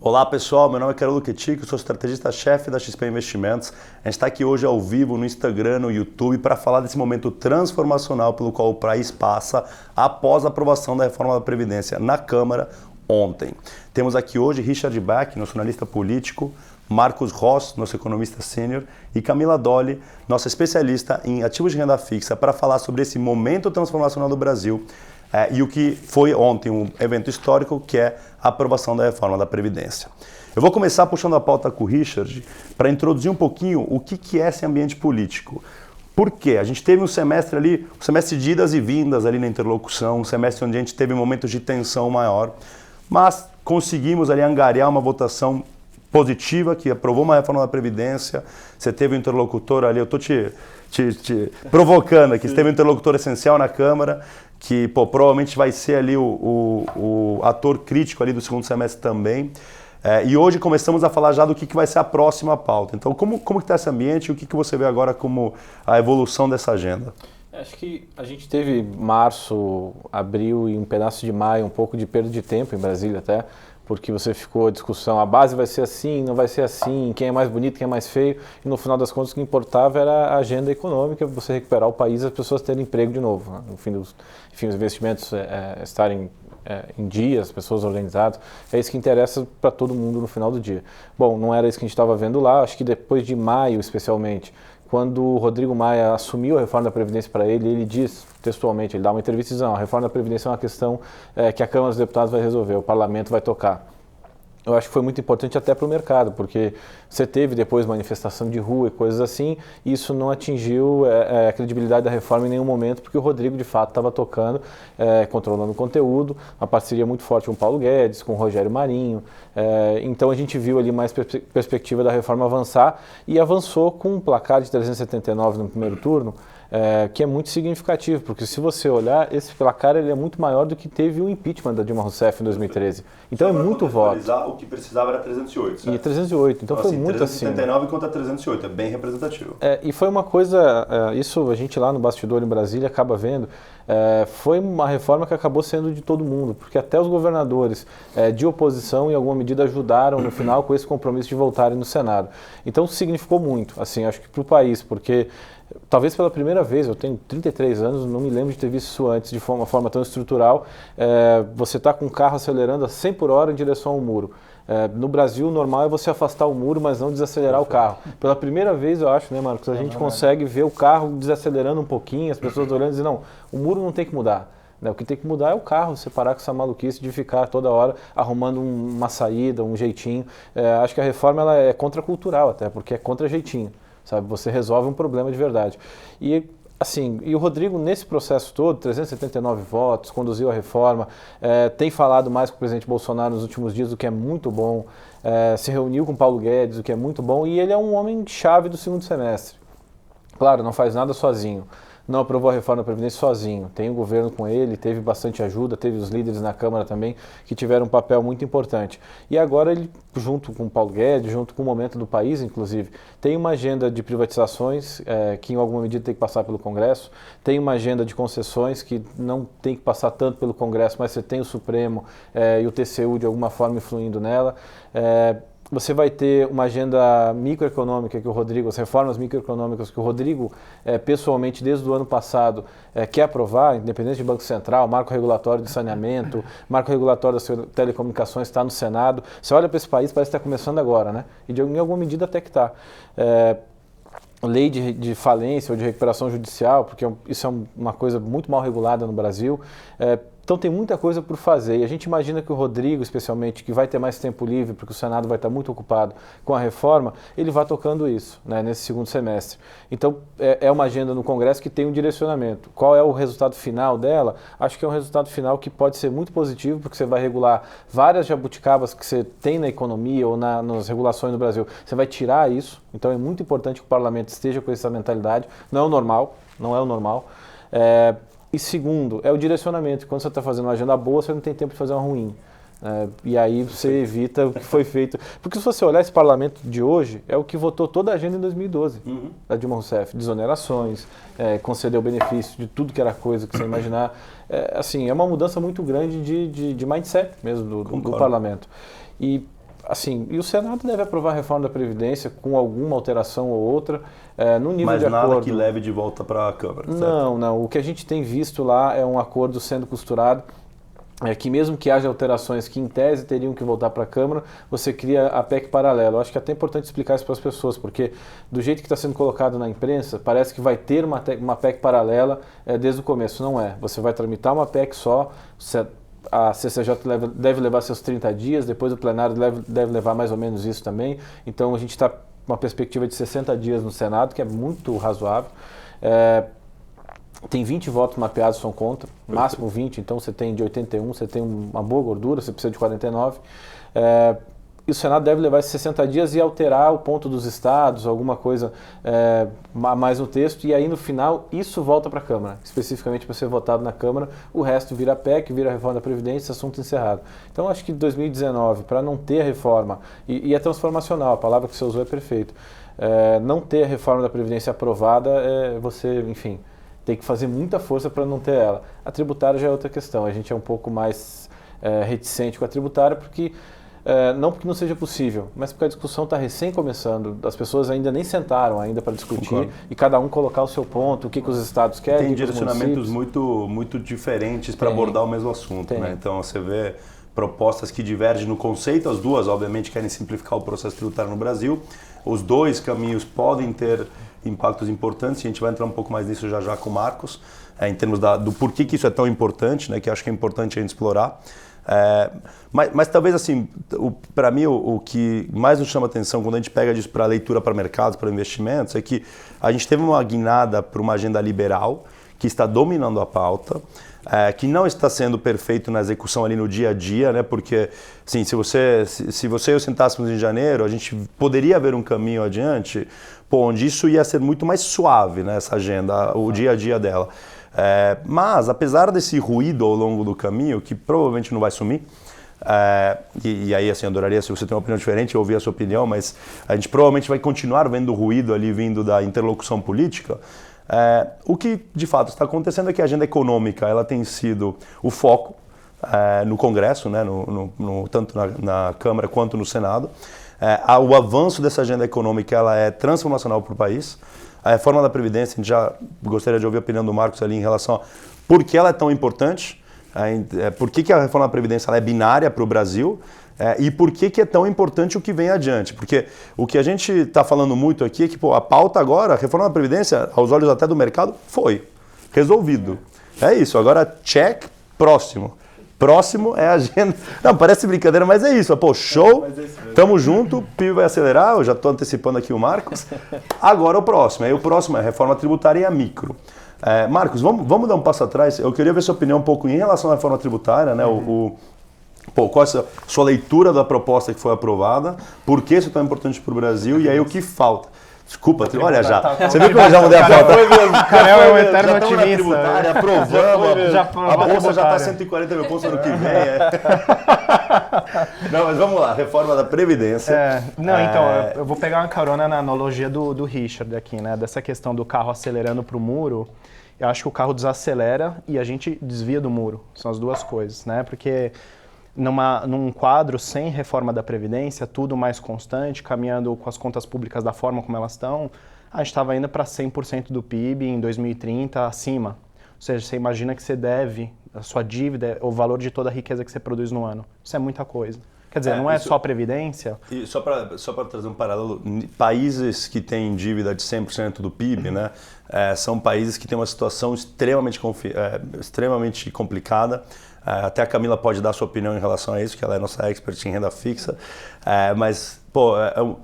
Olá pessoal, meu nome é Carol Luchetti, sou estrategista-chefe da XP Investimentos. A gente está aqui hoje ao vivo no Instagram, no YouTube, para falar desse momento transformacional pelo qual o país passa após a aprovação da reforma da Previdência na Câmara ontem. Temos aqui hoje Richard Bach, nosso analista político, Marcos Ross, nosso economista sênior, e Camila Dolly, nossa especialista em ativos de renda fixa, para falar sobre esse momento transformacional do Brasil e o que foi ontem um evento histórico, que é a aprovação da reforma da Previdência. Eu vou começar puxando a pauta com o Richard para introduzir um pouquinho o que é esse ambiente político. Por quê? A gente teve um semestre ali, um semestre de idas e vindas ali na interlocução, um semestre onde a gente teve momentos de tensão maior, mas conseguimos ali angariar uma votação positiva, que aprovou uma reforma da Previdência. Você teve um interlocutor ali, eu estou te provocando aqui, você teve um interlocutor essencial na Câmara, que provavelmente vai ser ali o ator crítico ali do segundo semestre também. E hoje começamos a falar já do que vai ser a próxima pauta. Então, como que está esse ambiente e o que você vê agora como a evolução dessa agenda? Acho que a gente teve março, abril e um pedaço de maio, um pouco de perda de tempo em Brasília até, porque você ficou a discussão, a base vai ser assim, não vai ser assim, quem é mais bonito, quem é mais feio, e no final das contas o que importava era a agenda econômica, você recuperar o país e as pessoas terem emprego de novo, né? No fim os investimentos estarem em dia, as pessoas organizadas, é isso que interessa para todo mundo no final do dia. Bom, não era isso que a gente estava vendo lá, acho que depois de maio especialmente, quando o Rodrigo Maia assumiu a reforma da Previdência para ele diz textualmente, ele dá uma entrevista e diz, não, a reforma da Previdência é uma questão que a Câmara dos Deputados vai resolver, o Parlamento vai tocar. Eu acho que foi muito importante até para o mercado, porque você teve depois manifestação de rua e coisas assim, e isso não atingiu a credibilidade da reforma em nenhum momento, porque o Rodrigo de fato estava tocando, controlando o conteúdo, uma parceria muito forte com o Paulo Guedes, com o Rogério Marinho, então a gente viu ali mais perspectiva da reforma avançar, e avançou com um placar de 379 no primeiro turno, que é muito significativo, porque se você olhar, esse placar ele é muito maior do que teve o impeachment da Dilma Rousseff em 2013. Então é muito voto. O que precisava era 308, certo? E 308, então foi muito assim. 379 contra 308, é bem representativo. E foi uma coisa, isso a gente lá no bastidor em Brasília acaba vendo, foi uma reforma que acabou sendo de todo mundo, porque até os governadores de oposição em alguma medida ajudaram no final com esse compromisso de voltarem no Senado. Então significou muito, assim, acho que para o país, porque talvez pela primeira vez, eu tenho 33 anos, não me lembro de ter visto isso antes de uma forma tão estrutural, você está com o carro acelerando a 100 por hora em direção ao muro. No Brasil, o normal é você afastar o muro, mas não desacelerar o carro. Pela primeira vez, eu acho, né, Marcos, a gente consegue ver o carro desacelerando um pouquinho, as pessoas olhando e dizendo, não, o muro não tem que mudar. O que tem que mudar é o carro, você parar com essa maluquice de ficar toda hora arrumando uma saída, um jeitinho. Acho que a reforma ela é contracultural até, porque é contra jeitinho. Sabe? Você resolve um problema de verdade. E assim, o Rodrigo, nesse processo todo, 379 votos, conduziu a reforma, tem falado mais com o presidente Bolsonaro nos últimos dias, o que é muito bom, se reuniu com Paulo Guedes, o que é muito bom, e ele é um homem-chave do segundo semestre. Claro, não faz nada sozinho. Não aprovou a reforma da Previdência sozinho, tem o governo com ele, teve bastante ajuda, teve os líderes na Câmara também que tiveram um papel muito importante. E agora ele, junto com o Paulo Guedes, junto com o momento do país, inclusive, tem uma agenda de privatizações que em alguma medida tem que passar pelo Congresso, tem uma agenda de concessões que não tem que passar tanto pelo Congresso, mas você tem o Supremo e o TCU de alguma forma influindo nela. Você vai ter uma agenda microeconômica que o Rodrigo, as reformas microeconômicas que o Rodrigo, pessoalmente, desde o ano passado, quer aprovar, independente de Banco Central, marco regulatório de saneamento, marco regulatório das telecomunicações está no Senado. Você olha para esse país, parece que está começando agora, né? E em alguma medida até que está. Lei de falência ou de recuperação judicial, porque isso é uma coisa muito mal regulada no Brasil. Então tem muita coisa por fazer, e a gente imagina que o Rodrigo, especialmente, que vai ter mais tempo livre, porque o Senado vai estar muito ocupado com a reforma, ele vai tocando isso, né, nesse segundo semestre. Então é uma agenda no Congresso que tem um direcionamento. Qual é o resultado final dela? Acho que é um resultado final que pode ser muito positivo, porque você vai regular várias jabuticabas que você tem na economia ou nas regulações no Brasil. Você vai tirar isso, então é muito importante que o Parlamento esteja com essa mentalidade. Não é o normal, não é o normal. E segundo, é o direcionamento. Quando você está fazendo uma agenda boa, você não tem tempo de fazer uma ruim. E aí você evita o que foi feito. Porque se você olhar esse parlamento de hoje, é o que votou toda a agenda em 2012, da Dilma Rousseff. Desonerações, concedeu benefício de tudo que era coisa que você imaginar. Assim, é uma mudança muito grande de mindset mesmo do parlamento. E assim, e o Senado deve aprovar a reforma da Previdência com alguma alteração ou outra, no nível Mas de nada acordo. que leve de volta para a Câmara, certo? Não. O que a gente tem visto lá é um acordo sendo costurado, que mesmo que haja alterações que em tese teriam que voltar para a Câmara, você cria a PEC paralela. Eu acho que é até importante explicar isso para as pessoas, porque do jeito que está sendo colocado na imprensa, parece que vai ter uma PEC paralela desde o começo. Não é. Você vai tramitar uma PEC só, a CCJ deve levar seus 30 dias, depois o plenário deve levar mais ou menos isso também. Então a gente está com uma perspectiva de 60 dias no Senado, que é muito razoável. Tem 20 votos mapeados são contra, máximo 20, então você tem de 81, você tem uma boa gordura, você precisa de 49. E o Senado deve levar esses 60 dias e alterar o ponto dos estados, alguma coisa mais no texto, e aí no final isso volta para a Câmara, especificamente para ser votado na Câmara, o resto vira PEC, vira a reforma da Previdência, assunto encerrado. Então acho que 2019, para não ter a reforma, e é transformacional, a palavra que você usou é perfeita, não ter a reforma da Previdência aprovada, você, enfim, tem que fazer muita força para não ter ela. A tributária já é outra questão, a gente é um pouco mais reticente com a tributária, porque não porque não seja possível, mas porque a discussão está recém começando, as pessoas ainda nem sentaram ainda para discutir. Concordo. E cada um colocar o seu ponto, o que os estados querem. Tem direcionamentos muito diferentes para abordar o mesmo assunto, né? Então você vê propostas que divergem no conceito, as duas obviamente querem simplificar o processo tributário no Brasil, os dois caminhos podem ter impactos importantes, a gente vai entrar um pouco mais nisso já com o Marcos, em termos do porquê que isso é tão importante, né, que eu acho que é importante a gente explorar. Mas talvez assim, para mim o que mais nos chama atenção quando a gente pega disso para leitura para mercados, para investimentos, é que a gente teve uma guinada para uma agenda liberal que está dominando a pauta, que não está sendo perfeito na execução ali no dia a dia, né? Porque assim, se você e eu sentássemos em janeiro, a gente poderia ver um caminho adiante, onde isso ia ser muito mais suave, né, essa agenda, o dia a dia dela. Mas, apesar desse ruído ao longo do caminho, que provavelmente não vai sumir, e aí assim, eu adoraria, se você tem uma opinião diferente, eu ouvir a sua opinião, mas a gente provavelmente vai continuar vendo o ruído ali vindo da interlocução política. O que de fato está acontecendo é que a agenda econômica ela tem sido o foco no Congresso, né, tanto na Câmara quanto no Senado. O avanço dessa agenda econômica ela é transformacional para o país. A reforma da Previdência, a gente já gostaria de ouvir a opinião do Marcos ali em relação a por que ela é tão importante, por que a reforma da Previdência ela é binária para o Brasil e por que é tão importante o que vem adiante. Porque o que a gente está falando muito aqui é que a pauta agora, a reforma da Previdência, aos olhos até do mercado, foi resolvido. É isso, agora check, próximo. Próximo é a agenda. Não, parece brincadeira, mas é isso. Show, tamo junto, o PIB vai acelerar, eu já estou antecipando aqui o Marcos. Agora o próximo. Aí o próximo é a reforma tributária e a micro. Marcos, vamos dar um passo atrás. Eu queria ver sua opinião um pouco em relação à reforma tributária, né? Qual é a sua leitura da proposta que foi aprovada? Por que isso é tão importante para o Brasil? E aí o que falta? Desculpa, olha já. Você viu que eu já mudei a pauta? O Canel é um eterno otimista. Aprovamos. A bolsa já está 140 mil pontos ano que vem. Não, mas vamos lá, reforma da Previdência. Então, eu vou pegar uma carona na analogia do Richard aqui, né? Dessa questão do carro acelerando para o muro. Eu acho que o carro desacelera e a gente desvia do muro. São as duas coisas, né? Porque num quadro sem reforma da Previdência, tudo mais constante, caminhando com as contas públicas da forma como elas estão, a gente estava indo para 100% do PIB em 2030 acima. Ou seja, você imagina que você deve, a sua dívida, o valor de toda a riqueza que você produz no ano. Isso é muita coisa. Quer dizer, não é só a Previdência. E só para trazer um paralelo, países que têm dívida de 100% do PIB, né, são países que têm uma situação extremamente complicada. Até a Camila pode dar sua opinião em relação a isso, que ela é nossa expert em renda fixa. Mas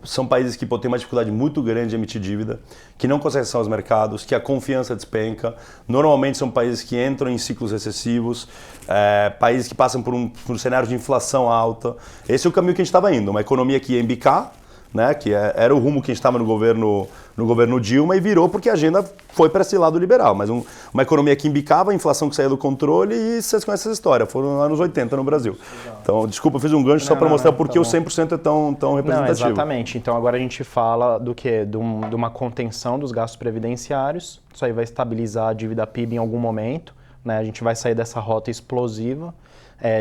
são países que têm uma dificuldade muito grande de emitir dívida, que não conseguem acessar os mercados, que a confiança despenca. Normalmente são países que entram em ciclos recessivos, países que passam por um cenário de inflação alta. Esse é o caminho que a gente estava indo, uma economia que ia embicar, né, que era o rumo que a gente estava no governo Dilma e virou porque a agenda foi para esse lado liberal, mas uma economia que embicava, a inflação que saía do controle e vocês conhecem essa história, foram nos anos 80 no Brasil. Então, desculpa, eu fiz um gancho só para mostrar por que o 100% é tão representativo. Não, exatamente, então agora a gente fala do quê? De uma contenção dos gastos previdenciários, isso aí vai estabilizar a dívida PIB em algum momento, né? A gente vai sair dessa rota explosiva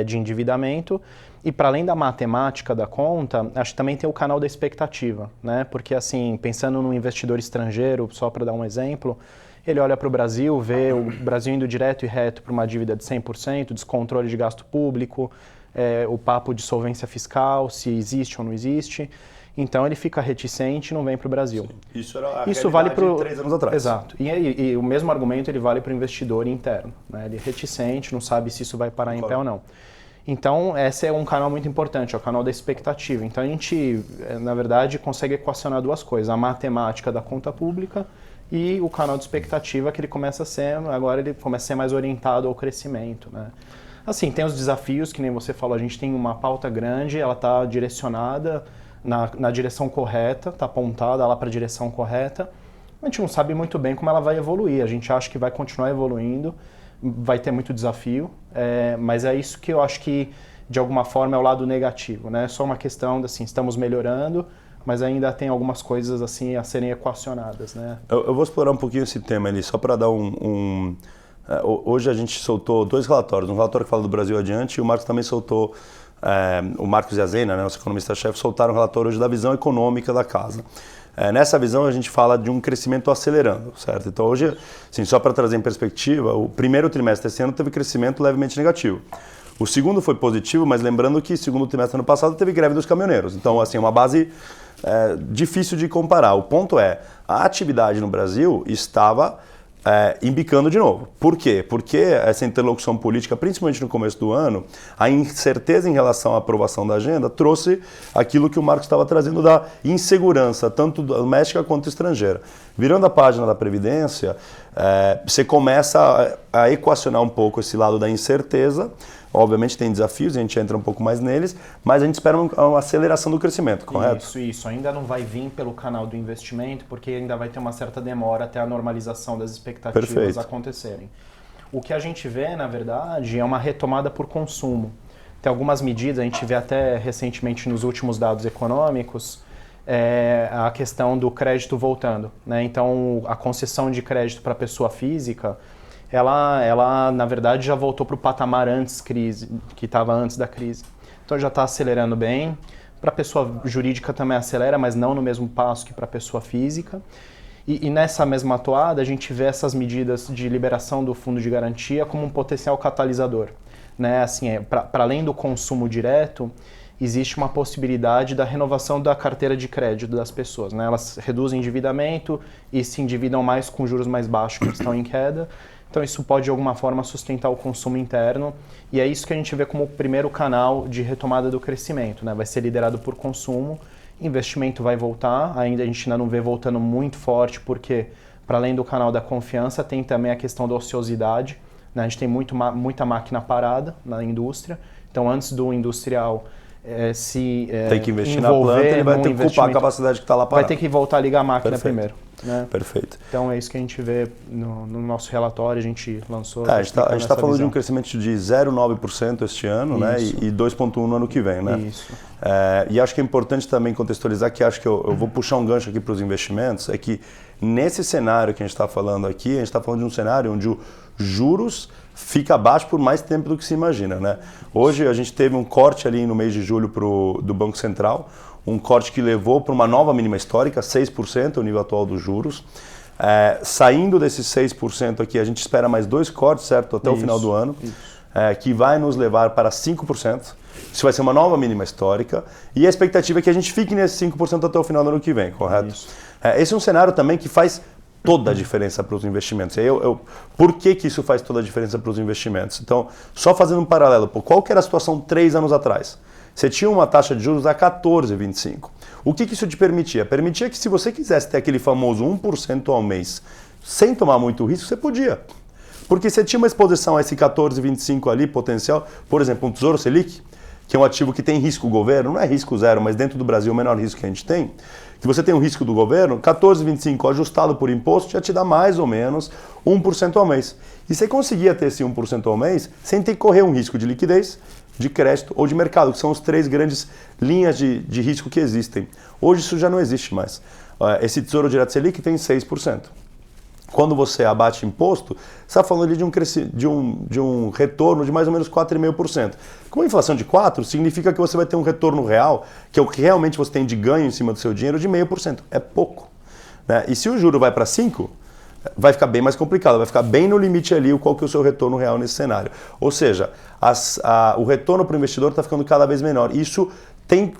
de endividamento E para além da matemática da conta, acho que também tem o canal da expectativa, né? Porque assim, pensando no investidor estrangeiro, só para dar um exemplo, ele olha para o Brasil, vê o Brasil indo direto e reto para uma dívida de 100%, descontrole de gasto público, o papo de solvência fiscal, se existe ou não existe. Então ele fica reticente e não vem para o Brasil. Sim. Isso era a Isso vale de 3 anos atrás. Exato. E o mesmo argumento ele vale para o investidor interno, né? Ele é reticente, não sabe se isso vai parar em pé ou não. Então, esse é um canal muito importante, é o canal da expectativa. Então, a gente, na verdade, consegue equacionar duas coisas. A matemática da conta pública e o canal de expectativa, que ele começa a ser mais orientado ao crescimento, né? Assim, tem os desafios, que nem você falou, a gente tem uma pauta grande, ela está direcionada na direção correta, está apontada lá para a direção correta. A gente não sabe muito bem como ela vai evoluir, a gente acha que vai continuar evoluindo, vai ter muito desafio, mas é isso que eu acho que, de alguma forma, é o lado negativo, né? É só uma questão de, assim, estamos melhorando, mas ainda tem algumas coisas assim a serem equacionadas, né? Eu vou explorar um pouquinho esse tema ali, só para dar hoje a gente soltou 2 relatórios, um relatório que fala do Brasil adiante e o Marcos também soltou, o Marcos e a Zena, né, nosso economista-chefe, soltaram um relatório hoje da visão econômica da casa. Nessa visão a gente fala de um crescimento acelerando, certo? Então hoje, assim, só para trazer em perspectiva, o primeiro trimestre desse ano teve crescimento levemente negativo. O segundo foi positivo, mas lembrando que o segundo trimestre do ano passado teve greve dos caminhoneiros. Então, assim, é uma base difícil de comparar. O ponto é, a atividade no Brasil estava embicando de novo. Por quê? Porque essa interlocução política, principalmente no começo do ano, a incerteza em relação à aprovação da agenda trouxe aquilo que o Marcos estava trazendo da insegurança, tanto doméstica quanto estrangeira. Virando a página da Previdência, você começa a equacionar um pouco esse lado da incerteza. Obviamente tem desafios, a gente entra um pouco mais neles, mas a gente espera uma aceleração do crescimento, correto? Isso. Ainda não vai vir pelo canal do investimento, porque ainda vai ter uma certa demora até a normalização das expectativas acontecerem. O que a gente vê, na verdade, é uma retomada por consumo. Tem algumas medidas, a gente vê até recentemente nos últimos dados econômicos, a questão do crédito voltando, né? Então, a concessão de crédito para a pessoa física, ela, na verdade, já voltou para o patamar antes crise, que estava antes da crise. Então já está acelerando bem. Para a pessoa jurídica também acelera, mas não no mesmo passo que para a pessoa física. E nessa mesma atuada, a gente vê essas medidas de liberação do fundo de garantia como um potencial catalisador, né? Assim, para além do consumo direto, existe uma possibilidade da renovação da carteira de crédito das pessoas, né? Elas reduzem endividamento e se endividam mais com juros mais baixos que estão em queda. Então isso pode de alguma forma sustentar o consumo interno e é isso que a gente vê como o primeiro canal de retomada do crescimento, né? Vai ser liderado por consumo, investimento vai voltar, a gente ainda não vê voltando muito forte porque para além do canal da confiança tem também a questão da ociosidade, né? A gente tem muita máquina parada na indústria, então antes do industrial tem que investir na planta, ele vai ter que ocupar a capacidade que está lá parada. Vai ter que voltar a ligar a máquina primeiro. Né? Perfeito. Então é isso que a gente vê no nosso relatório, a gente lançou. A gente está falando de um crescimento de 0,9% este ano, né? E 2,1% no ano que vem, né? Isso. E acho que é importante também contextualizar, que acho que eu vou puxar um gancho aqui para os investimentos, é que nesse cenário que a gente está falando aqui, a gente está falando de um cenário onde o juros fica abaixo por mais tempo do que se imagina, né? Hoje a gente teve um corte ali no mês de julho do Banco Central, um corte que levou para uma nova mínima histórica, 6%, o nível atual dos juros. Saindo desses 6% aqui, a gente espera mais 2 cortes, certo? Até o final do ano, que vai nos levar para 5%. Isso vai ser uma nova mínima histórica. E a expectativa é que a gente fique nesse 5% até o final do ano que vem, correto? Esse é um cenário também que faz toda a diferença para os investimentos. E aí por que isso faz toda a diferença para os investimentos? Então, só fazendo um paralelo, qual que era a situação 3 anos atrás? Você tinha uma taxa de juros a 14,25. O que isso te permitia? Permitia que se você quisesse ter aquele famoso 1% ao mês sem tomar muito risco, você podia. Porque você tinha uma exposição a esse 14,25 ali, potencial, por exemplo, um Tesouro Selic, que é um ativo que tem risco governo, não é risco zero, mas dentro do Brasil o menor risco que a gente tem, que você tem um risco do governo, 14,25 ajustado por imposto já te dá mais ou menos 1% ao mês. E você conseguia ter esse 1% ao mês sem ter que correr um risco de liquidez, de crédito ou de mercado, que são as 3 grandes linhas de risco que existem. Hoje isso já não existe mais. Esse Tesouro Direto Selic tem 6%. quando você abate imposto, você está falando ali de um retorno de mais ou menos 4,5%. Com uma inflação de 4%, significa que você vai ter um retorno real, que é o que realmente você tem de ganho em cima do seu dinheiro, de 0,5%. É pouco. Né? E se o juro vai para 5%, vai ficar bem mais complicado, vai ficar bem no limite ali qual que é o seu retorno real nesse cenário. Ou seja, o retorno para o investidor está ficando cada vez menor. Isso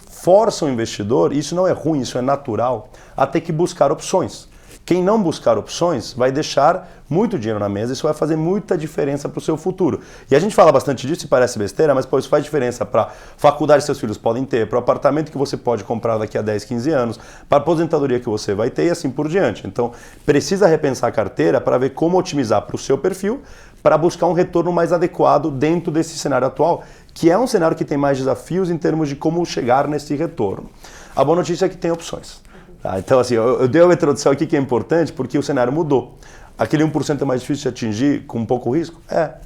força o investidor, isso não é ruim, isso é natural, a ter que buscar opções. Quem não buscar opções vai deixar muito dinheiro na mesa, isso vai fazer muita diferença para o seu futuro. E a gente fala bastante disso e parece besteira, mas isso faz diferença para a faculdade que seus filhos podem ter, para o apartamento que você pode comprar daqui a 10, 15 anos, para a aposentadoria que você vai ter e assim por diante. Então, precisa repensar a carteira para ver como otimizar para o seu perfil, para buscar um retorno mais adequado dentro desse cenário atual, que é um cenário que tem mais desafios em termos de como chegar nesse retorno. A boa notícia é que tem opções. Tá, então, assim, eu dei uma introdução aqui que é importante porque o cenário mudou. Aquele 1% é mais difícil de atingir com pouco risco?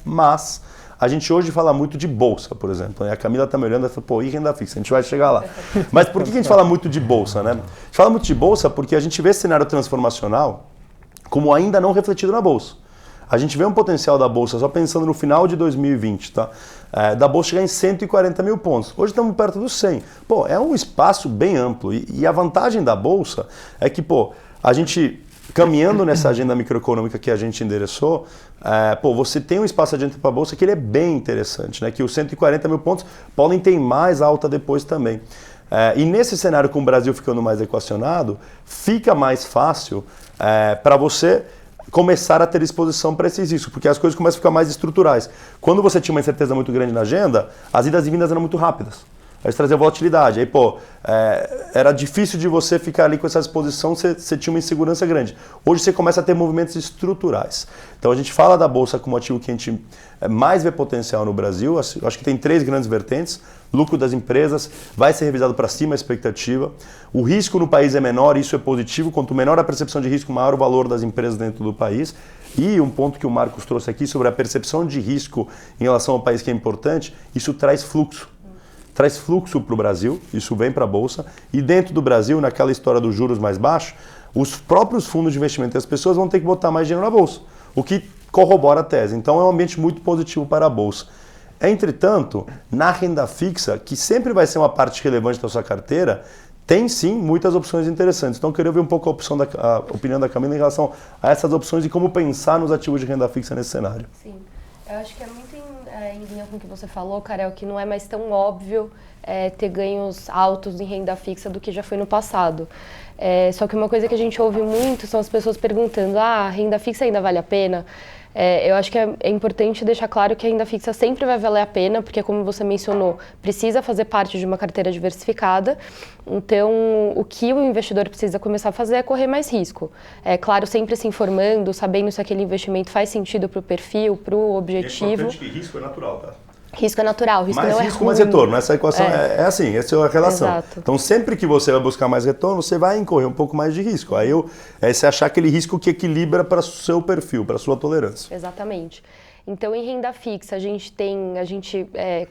Mas a gente hoje fala muito de bolsa, por exemplo. A Camila está me olhando e fala, pô, e renda fixa? A gente vai chegar lá. Mas por que a gente fala muito de bolsa, né? A gente fala muito de bolsa porque a gente vê esse cenário transformacional como ainda não refletido na bolsa. A gente vê um potencial da Bolsa, só pensando no final de 2020, tá? Da Bolsa chegar em 140 mil pontos. Hoje estamos perto dos 100. Pô, é um espaço bem amplo. E a vantagem da Bolsa é que, pô, a gente, caminhando nessa agenda microeconômica que a gente endereçou, você tem um espaço adiante para a Bolsa que ele é bem interessante, né? Que os 140 mil pontos podem ter mais alta depois também. E nesse cenário com o Brasil ficando mais equacionado, fica mais fácil para você começar a ter exposição para esses riscos, porque as coisas começam a ficar mais estruturais. Quando você tinha uma incerteza muito grande na agenda, as idas e vindas eram muito rápidas. Aí você trazia volatilidade. Aí, era difícil de você ficar ali com essa exposição, você tinha uma insegurança grande. Hoje você começa a ter movimentos estruturais. Então a gente fala da Bolsa como ativo que a gente mais vê potencial no Brasil. Acho que tem 3 grandes vertentes. Lucro das empresas vai ser revisado para cima a expectativa. O risco no país é menor, isso é positivo. Quanto menor a percepção de risco, maior o valor das empresas dentro do país. E um ponto que o Marcos trouxe aqui sobre a percepção de risco em relação ao país que é importante, isso traz fluxo. Traz fluxo para o Brasil, isso vem para a Bolsa, e dentro do Brasil, naquela história dos juros mais baixos, os próprios fundos de investimento e as pessoas vão ter que botar mais dinheiro na Bolsa, o que corrobora a tese. Então é um ambiente muito positivo para a Bolsa. Entretanto, na renda fixa, que sempre vai ser uma parte relevante da sua carteira, tem sim muitas opções interessantes. Então eu queria ver um pouco a opinião da Camila em relação a essas opções e como pensar nos ativos de renda fixa nesse cenário. Sim, eu acho que é muito em linha com o que você falou, Karel, que não é mais tão óbvio ter ganhos altos em renda fixa do que já foi no passado. Só que uma coisa que a gente ouve muito são as pessoas perguntando, renda fixa ainda vale a pena? Eu acho que é importante deixar claro que a renda fixa sempre vai valer a pena, porque, como você mencionou, precisa fazer parte de uma carteira diversificada. Então, o que o investidor precisa começar a fazer é correr mais risco. Claro, sempre se informando, sabendo se aquele investimento faz sentido para o perfil, para o objetivo. É importante que risco é natural, tá? Risco é natural, risco não é risco, mais retorno. Essa equação é assim, essa é a relação. Exato. Então, sempre que você vai buscar mais retorno, você vai incorrer um pouco mais de risco. Aí você achar aquele risco que equilibra para o seu perfil, para a sua tolerância. Exatamente. Então, em renda fixa, a gente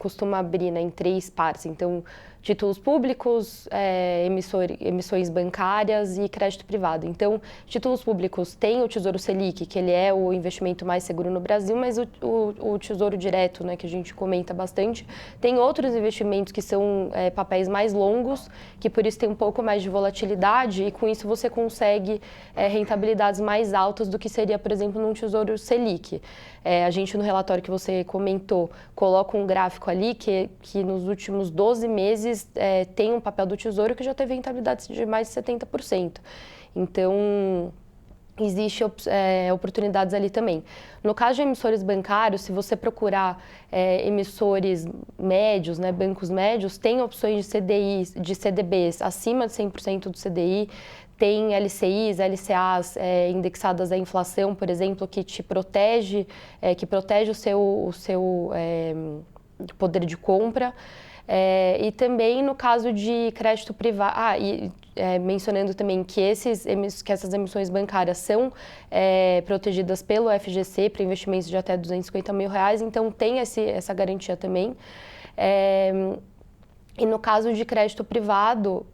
costuma abrir em 3 partes. Então, títulos públicos, emissões bancárias e crédito privado. Então, títulos públicos tem o Tesouro Selic, que ele é o investimento mais seguro no Brasil, mas o Tesouro Direto, né, que a gente comenta bastante, tem outros investimentos que são papéis mais longos, que por isso tem um pouco mais de volatilidade e com isso você consegue rentabilidades mais altas do que seria, por exemplo, num Tesouro Selic. A gente, no relatório que você comentou, coloca um gráfico ali que nos últimos 12 meses tem um papel do Tesouro que já teve rentabilidades de mais de 70%. Então, existem oportunidades ali também. No caso de emissores bancários, se você procurar emissores médios, né, bancos médios, tem opções de CDBs acima de 100% do CDI, tem LCIs, LCAs indexadas à inflação, por exemplo, que te protege, o seu poder de compra. E também no caso de crédito privado, mencionando também que essas emissões bancárias são protegidas pelo FGC para investimentos de até R$250 mil, então tem essa garantia também. E no caso de crédito privado,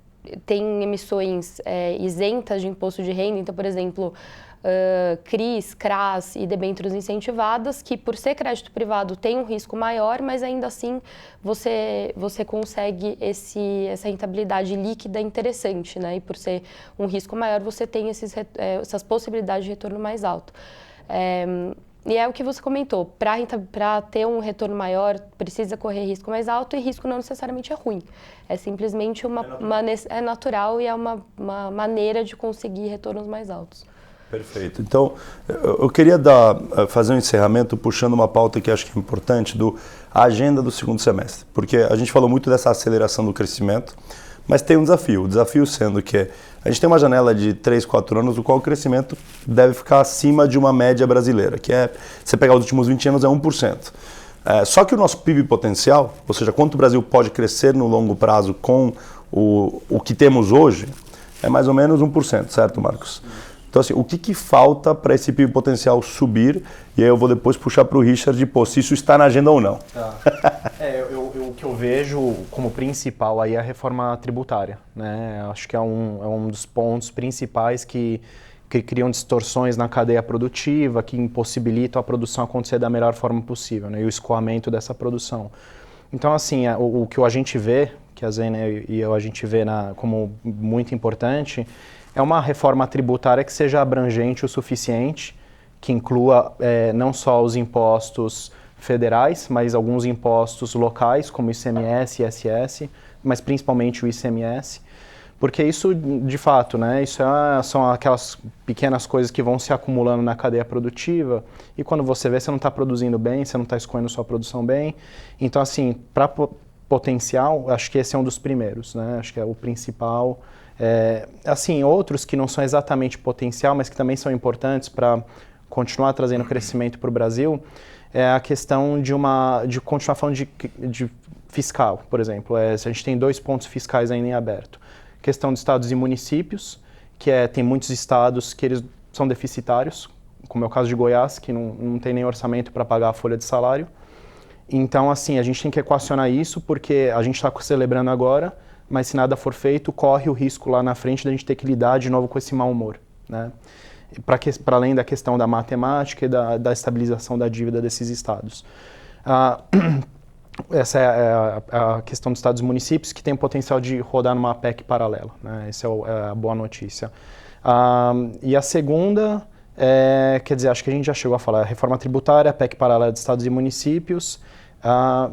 tem emissões isentas de imposto de renda, então, por exemplo, CRIs, CRAs e debêntures incentivadas, que por ser crédito privado tem um risco maior, mas ainda assim você consegue essa rentabilidade líquida interessante, né? E por ser um risco maior, você tem essas possibilidades de retorno mais alto. E é o que você comentou, para ter um retorno maior, precisa correr risco mais alto, e risco não necessariamente é ruim. É simplesmente é natural e é uma maneira de conseguir retornos mais altos. Perfeito. Então, eu queria fazer um encerramento puxando uma pauta que acho que é importante, a agenda do segundo semestre. Porque a gente falou muito dessa aceleração do crescimento, mas tem um desafio. O desafio sendo que a gente tem uma janela de 3, 4 anos, no qual o crescimento deve ficar acima de uma média brasileira, que é, você pegar os últimos 20 anos, é 1%. Só que o nosso PIB potencial, ou seja, quanto o Brasil pode crescer no longo prazo com o que temos hoje, é mais ou menos 1%, certo, Marcos? Então, assim, o que falta para esse PIB potencial subir? E aí eu vou depois puxar para o Richard, se isso está na agenda ou não. Tá. O que eu vejo como principal aí é a reforma tributária, né? Acho que é um dos pontos principais que criam distorções na cadeia produtiva, que impossibilitam a produção acontecer da melhor forma possível, né? E o escoamento dessa produção. Então, assim, o que a gente vê, que a Zena e eu a gente vê como muito importante, é uma reforma tributária que seja abrangente o suficiente, que inclua não só os impostos federais, mas alguns impostos locais, como ICMS e ISS, mas principalmente o ICMS, porque isso, de fato, né, são aquelas pequenas coisas que vão se acumulando na cadeia produtiva, e quando você vê, você não está produzindo bem, você não está escoando sua produção bem. Então, assim, para potencial, acho que esse é um dos primeiros, né, acho que é o principal. Assim, outros que não são exatamente potencial, mas que também são importantes para continuar trazendo crescimento para o Brasil, é a questão de continuar falando de fiscal, por exemplo. A gente tem 2 pontos fiscais ainda em aberto. Questão de estados e municípios, que tem muitos estados que eles são deficitários, como é o caso de Goiás, que não tem nem orçamento para pagar a folha de salário. Então, assim, a gente tem que equacionar isso, porque a gente está celebrando agora, mas se nada for feito, corre o risco lá na frente da gente ter que lidar de novo com esse mau humor, né? Para além da questão da matemática e da estabilização da dívida desses estados. Essa é a questão dos estados e municípios, que tem o potencial de rodar numa PEC paralela, né? Essa é a boa notícia. E a segunda, quer dizer, acho que a gente já chegou a falar, a reforma tributária, a PEC paralela de estados e municípios.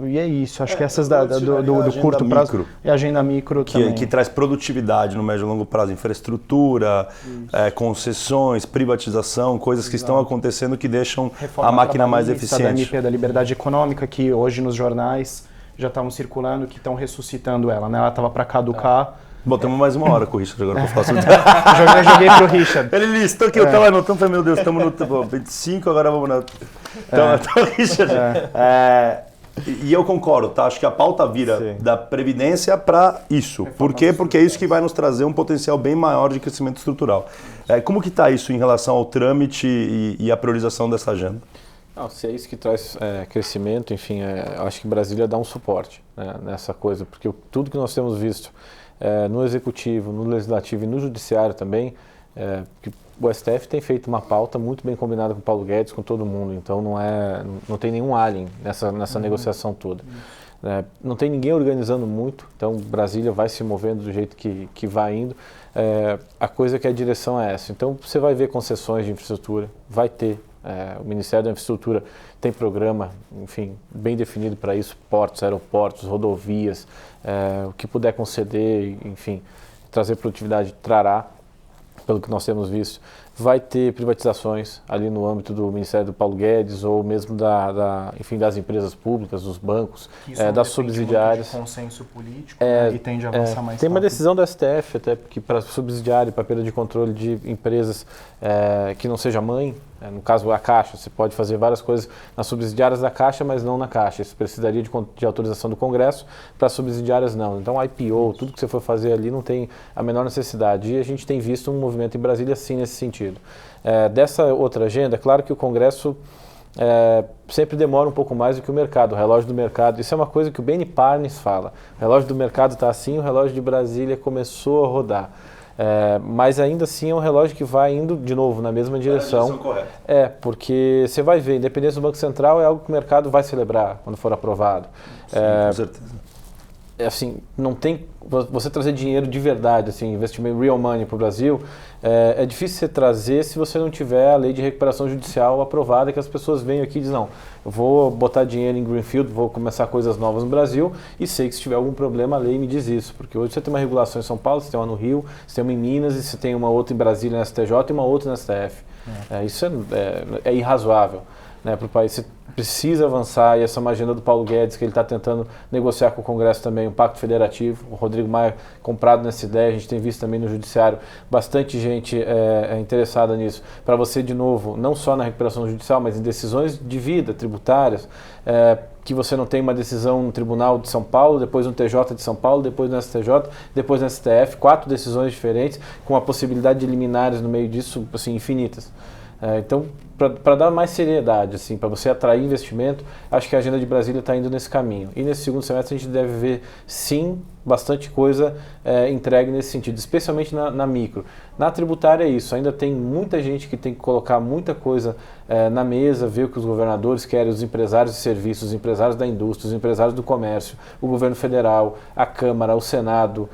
E é isso, acho que essas do curto prazo e a agenda micro também. Que traz produtividade no médio e longo prazo, infraestrutura, concessões, privatização, coisas que estão acontecendo que deixam a máquina mais eficiente. Da MP, da liberdade econômica, que hoje nos jornais já estavam circulando, que estão ressuscitando ela, né? Ela estava para caducar. Botamos mais 1 hora com o Richard agora para falar sobre joguei pro Richard. Ele listou que eu estava anotando, falei, meu Deus, estamos no 25, agora vamos na... Então, Richard... E eu concordo, tá? Acho que a pauta vira da Previdência para isso. Por quê? Porque é isso que vai nos trazer um potencial bem maior de crescimento estrutural. Como que está isso em relação ao trâmite e a priorização dessa agenda? Não, se é isso que traz crescimento, enfim, acho que Brasília dá um suporte, né, nessa coisa, porque tudo que nós temos visto no Executivo, no Legislativo e no Judiciário também, que o STF tem feito uma pauta muito bem combinada com o Paulo Guedes, com todo mundo, então não tem nenhum alien nessa negociação toda. Não tem ninguém organizando muito, então Brasília vai se movendo do jeito que vai indo. A coisa que a direção é essa. Então você vai ver concessões de infraestrutura, vai ter. O Ministério da Infraestrutura tem programa, enfim, bem definido para isso, portos, aeroportos, rodovias, o que puder conceder, enfim, trazer produtividade, trará. Pelo que nós temos visto, vai ter privatizações ali no âmbito do Ministério do Paulo Guedes ou mesmo enfim, das empresas públicas, dos bancos, das subsidiárias. De consenso político, né, e tende a avançar mais Tem rápido. uma decisão do STF até que para subsidiário, para perda de controle de empresas que não seja mãe, no caso a Caixa, você pode fazer várias coisas nas subsidiárias da Caixa, mas não na Caixa. Isso precisaria de autorização do Congresso, para subsidiárias não. Então IPO, tudo que você for fazer ali não tem a menor necessidade. E a gente tem visto um movimento em Brasília sim nesse sentido. Dessa outra agenda, claro que o Congresso sempre demora um pouco mais do que o mercado, o relógio do mercado. Isso é uma coisa que o Benny Parnes fala. O relógio do mercado está assim, o relógio de Brasília começou a rodar. Mas ainda assim é um relógio que vai indo, de novo, na mesma direção. Correta. Porque você vai ver, independência do Banco Central é algo que o mercado vai celebrar quando for aprovado. Sim, com certeza. Assim, não tem você trazer dinheiro de verdade, assim, investimento real money para o Brasil, é difícil você trazer se você não tiver a lei de recuperação judicial aprovada, que as pessoas venham aqui e dizem, não, eu vou botar dinheiro em greenfield, vou começar coisas novas no Brasil e sei que se tiver algum problema a lei me diz isso, porque hoje você tem uma regulação em São Paulo, você tem uma no Rio, você tem uma em Minas e você tem uma outra em Brasília na STJ e uma outra na STF. Isso é irrazoável. Para o país, você precisa avançar, e essa é uma agenda do Paulo Guedes, que ele está tentando negociar com o Congresso também, um pacto federativo. O Rodrigo Maia comprado nessa ideia, a gente tem visto também no Judiciário bastante gente interessada nisso, para você, de novo, não só na recuperação judicial, mas em decisões de vida, tributárias, que você não tem uma decisão no Tribunal de São Paulo, depois no TJ de São Paulo, depois no STJ, depois no STF, 4 decisões diferentes, com a possibilidade de liminares no meio disso, assim, infinitas. Então, para dar mais seriedade, assim, para você atrair investimento, acho que a agenda de Brasília está indo nesse caminho. E nesse segundo semestre a gente deve ver, sim, bastante coisa entregue nesse sentido, especialmente na micro. Na tributária é isso, ainda tem muita gente que tem que colocar muita coisa na mesa, ver o que os governadores querem, os empresários de serviços, os empresários da indústria, os empresários do comércio, o governo federal, a Câmara, o Senado,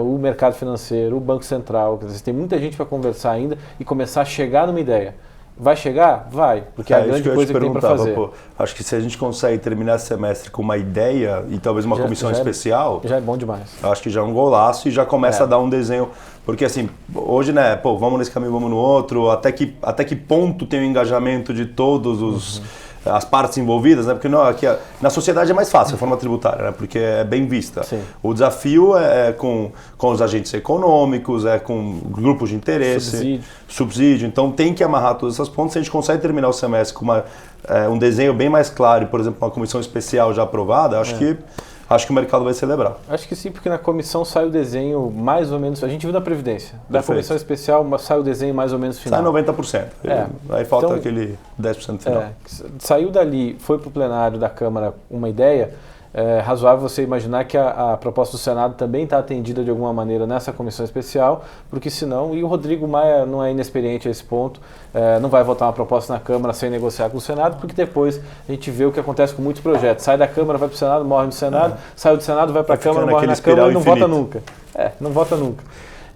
o mercado financeiro, o Banco Central. Quer dizer, tem muita gente para conversar ainda e começar a chegar numa ideia. Vai chegar? Vai, porque é a grande coisa que tem para fazer. Acho que se a gente consegue terminar esse semestre com uma ideia e talvez uma comissão especial... Já é bom demais. Acho que já é um golaço e já começa a dar um desenho. Porque assim, hoje, né, vamos nesse caminho, vamos no outro, até que ponto tem o engajamento de todos as partes envolvidas, né? Porque aqui, na sociedade é mais fácil a reforma tributária, né? Porque é bem vista. Sim. O desafio é com os agentes econômicos, com grupos de interesse, subsídio. Então tem que amarrar todas essas pontas. Se a gente consegue terminar o semestre com um desenho bem mais claro e, por exemplo, uma comissão especial já aprovada, acho que o mercado vai celebrar. Acho que sim, porque na comissão sai o desenho mais ou menos... A gente viu da Previdência. Da comissão especial sai o desenho mais ou menos final. Sai 90%. Aí falta aquele 10% final. Saiu dali, foi para o plenário da Câmara uma ideia, é razoável você imaginar que a proposta do Senado também está atendida de alguma maneira nessa comissão especial, porque senão, e o Rodrigo Maia não é inexperiente a esse ponto, não vai votar uma proposta na Câmara sem negociar com o Senado, porque depois a gente vê o que acontece com muitos projetos. Sai da Câmara, vai para o Senado, morre no Senado, sai do Senado, vai para a Câmara, morre na Câmara e não vota nunca. Não vota nunca.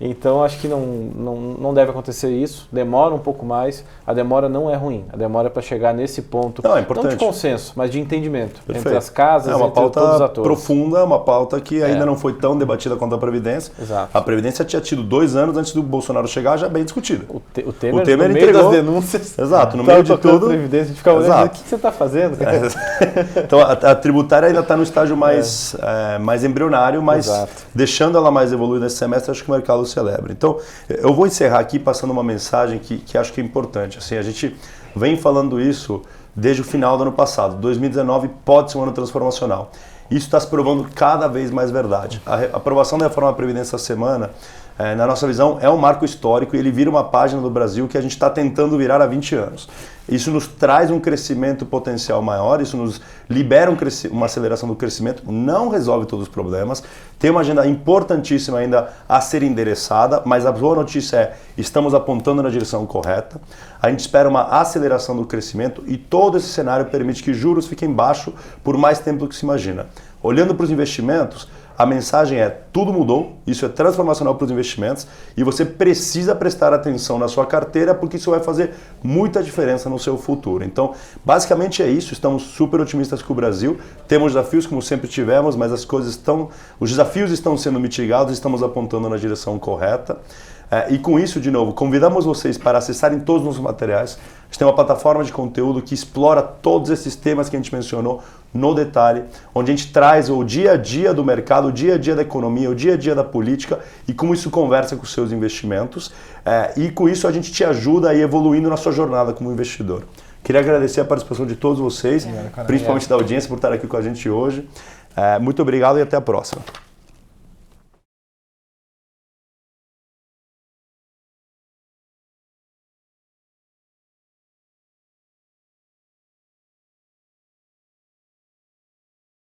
Então, acho que não deve acontecer isso, demora um pouco mais, a demora não é ruim, a demora é para chegar nesse ponto, não de consenso, mas de entendimento entre as casas, uma entre pauta todos os atores. Profunda, uma pauta que ainda não foi tão debatida quanto a Previdência. Exato. A Previdência tinha tido 2 anos antes do Bolsonaro chegar, já bem discutida. O Temer no meio entregou, das denúncias, no meio de tudo, a Previdência, a gente ficava olhando, o que você está fazendo? Então, a tributária ainda está no estágio mais embrionário, mas deixando ela mais evoluir nesse semestre, acho que o mercado celebra. Então, eu vou encerrar aqui passando uma mensagem que acho que é importante. Assim, a gente vem falando isso desde o final do ano passado. 2019 pode ser um ano transformacional. Isso está se provando cada vez mais verdade. A aprovação da reforma da Previdência essa semana, na nossa visão, é um marco histórico e ele vira uma página do Brasil que a gente está tentando virar há 20 anos. Isso nos traz um crescimento potencial maior, isso nos libera uma aceleração do crescimento, não resolve todos os problemas, tem uma agenda importantíssima ainda a ser endereçada, mas a boa notícia é estamos apontando na direção correta, a gente espera uma aceleração do crescimento e todo esse cenário permite que juros fiquem baixos por mais tempo do que se imagina. Olhando para os investimentos, a mensagem é tudo mudou, isso é transformacional para os investimentos e você precisa prestar atenção na sua carteira porque isso vai fazer muita diferença no seu futuro. Então, basicamente é isso, estamos super otimistas com o Brasil, temos desafios como sempre tivemos, mas os desafios estão sendo mitigados, estamos apontando na direção correta. E com isso, de novo, convidamos vocês para acessarem todos os nossos materiais. A gente tem uma plataforma de conteúdo que explora todos esses temas que a gente mencionou no detalhe, onde a gente traz o dia a dia do mercado, o dia a dia da economia, o dia a dia da política e como isso conversa com os seus investimentos. E com isso a gente te ajuda a ir evoluindo na sua jornada como investidor. Queria agradecer a participação de todos vocês, principalmente da audiência por estar aqui com a gente hoje. Muito obrigado e até a próxima.